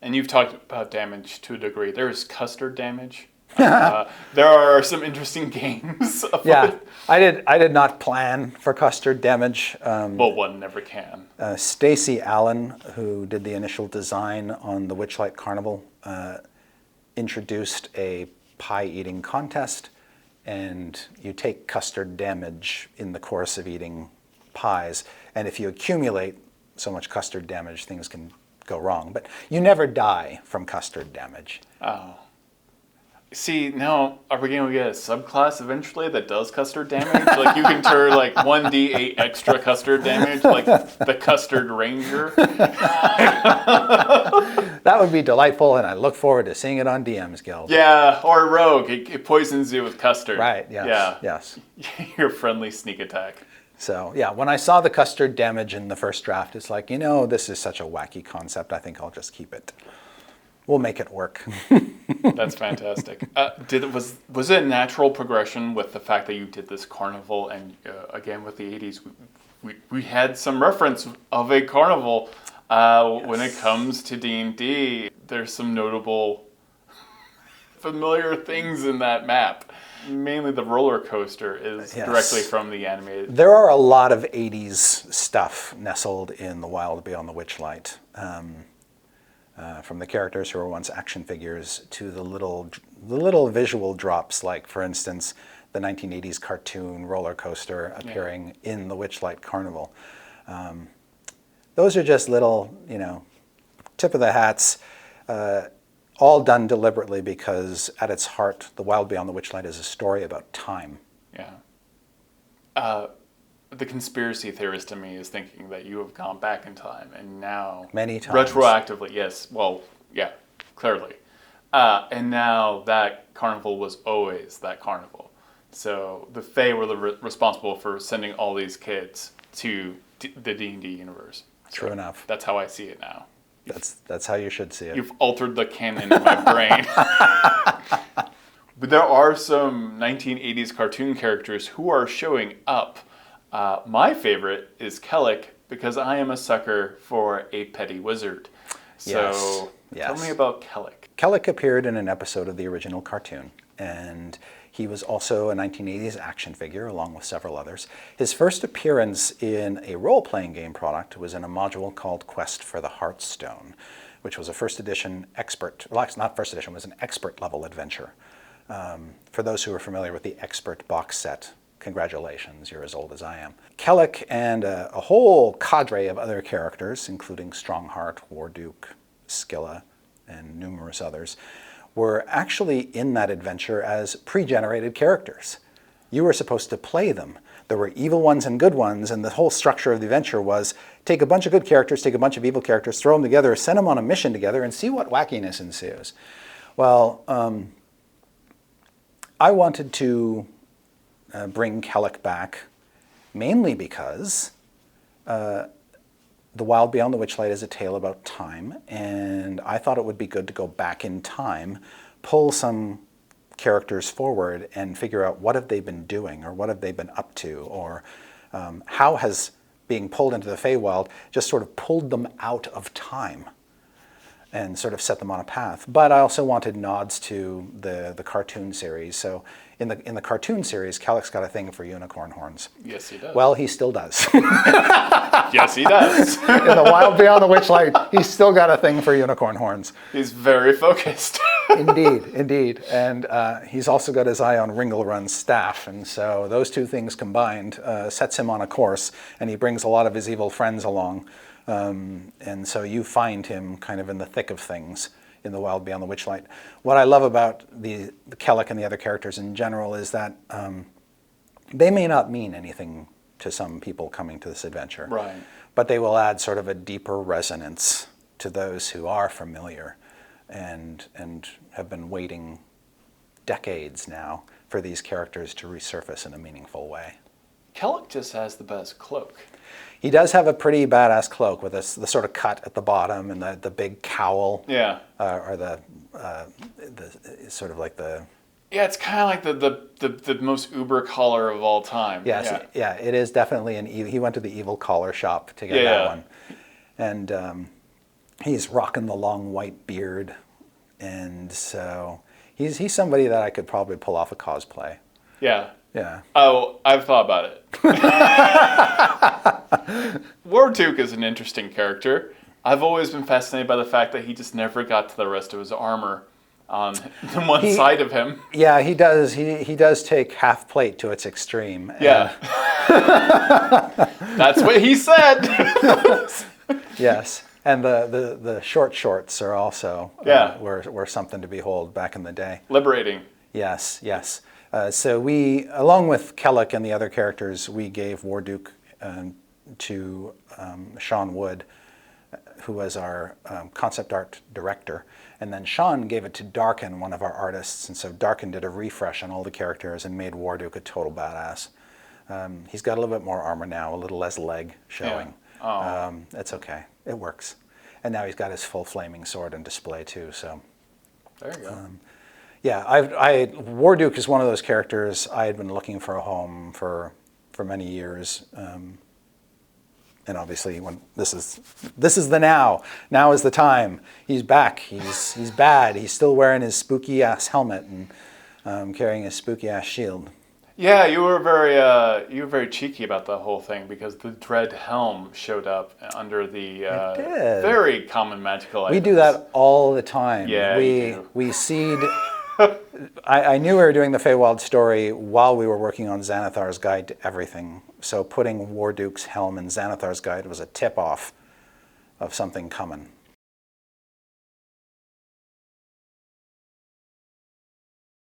And you've talked about damage to a degree. There's Custard Damage. There are some interesting games. Yeah, I did not plan for Custard Damage. Well, one never can. Stacey Allen, who did the initial design on the Witchlight Carnival, introduced a pie eating contest, and you take custard damage in the course of eating pies, and if you accumulate so much custard damage, things can go wrong. But you never die from custard damage. Oh. See, now, are we going to get a subclass eventually that does custard damage? Like, you can turn, 1d8 extra custard damage, like the Custard Ranger? That would be delightful, and I look forward to seeing it on DM's Guild. Yeah, or Rogue. It poisons you with custard. Right, yes. Yeah. Yes. Your friendly sneak attack. So, yeah, when I saw the custard damage in the first draft, it's like, this is such a wacky concept. I think I'll just keep it. We'll make it work. That's fantastic. Was it a natural progression with the fact that you did this carnival, and again with the 80s, we had some reference of a carnival when it comes to D&D. There's some notable familiar things in that map. Mainly the roller coaster is directly from the animated. There are a lot of 80s stuff nestled in the Wild Beyond the Witchlight. From the characters who were once action figures to the little visual drops, like, for instance, the 1980s cartoon roller coaster appearing in the Witchlight Carnival. Those are just little, tip of the hats, all done deliberately because at its heart, the Wild Beyond the Witchlight is a story about time. Yeah. The conspiracy theorist in me is thinking that you have gone back in time and now... Many times. Retroactively, yes. Well, yeah, clearly. And now that carnival was always that carnival. So the Fae were responsible for sending all these kids to the D&D universe. True enough. That's how I see it now. That's how you should see it. You've altered the canon in my brain. But there are some 1980s cartoon characters who are showing up. My favorite is Kellik, because I am a sucker for a petty wizard. So tell me about Kellik. Kellik appeared in an episode of the original cartoon, and he was also a 1980s action figure along with several others. His first appearance in a role-playing game product was in a module called Quest for the Heartstone, which was a first edition expert, well, not first edition, it was an expert level adventure. For those who are familiar with the expert box set, congratulations, you're as old as I am. Kellik and a whole cadre of other characters, including Strongheart, Warduke, Skilla, and numerous others, were actually in that adventure as pre-generated characters. You were supposed to play them. There were evil ones and good ones, and the whole structure of the adventure was take a bunch of good characters, take a bunch of evil characters, throw them together, send them on a mission together, and see what wackiness ensues. Well, I wanted to bring Kellik back, mainly because The Wild Beyond the Witchlight is a tale about time, and I thought it would be good to go back in time, pull some characters forward and figure out what have they been doing, or what have they been up to, or how has being pulled into the Feywild just sort of pulled them out of time and sort of set them on a path. But I also wanted nods to the cartoon series. So in the cartoon series, Kellik's got a thing for unicorn horns. Yes, he does. Well, he still does. Yes, he does. In the Wild Beyond the Witchlight, he's still got a thing for unicorn horns. He's very focused. Indeed. And he's also got his eye on Ringle-Run's staff. And so those two things combined sets him on a course, and he brings a lot of his evil friends along. And so you find him kind of in the thick of things in the Wild Beyond the Witchlight. What I love about the Kellik and the other characters in general is that they may not mean anything to some people coming to this adventure, right? But they will add sort of a deeper resonance to those who are familiar and have been waiting decades now for these characters to resurface in a meaningful way. Kellik just has the best cloak. He does have a pretty badass cloak with the sort of cut at the bottom and the big cowl. Yeah. Or the sort of like the... Yeah, it's kind of like the most uber collar of all time. Yes, yeah, it is definitely he went to the evil collar shop to get that one. And He's rocking the long white beard, and so he's somebody that I could probably pull off a cosplay. Yeah. Yeah. Oh, I've thought about it. Warduke is an interesting character. I've always been fascinated by the fact that he just never got to the rest of his armor on the one side of him. Yeah, he does. He does take half plate to its extreme. Yeah. That's what he said. Yes. And the short shorts are also were something to behold back in the day. Liberating. Yes, yes. So we, along with Kellik and the other characters, we gave Warduke to Sean Wood, who was our concept art director. And then Sean gave it to Darkin, one of our artists. And so Darkin did a refresh on all the characters and made Warduke a total badass. He's got a little bit more armor now, a little less leg showing. Yeah. Oh. It's okay. It works. And now he's got his full flaming sword on display too. So there you go. Yeah, Warduke is one of those characters I had been looking for a home for many years, and obviously when this is the now is the time. He's back. He's bad. He's still wearing his spooky ass helmet and carrying his spooky ass shield. Yeah, you were very cheeky about the whole thing because the Dread Helm showed up under the very common magical items. We do that all the time. Yeah, we seed. I knew we were doing the Feywild story while we were working on Xanathar's Guide to Everything. So putting Warduke's helm in Xanathar's Guide was a tip-off of something coming.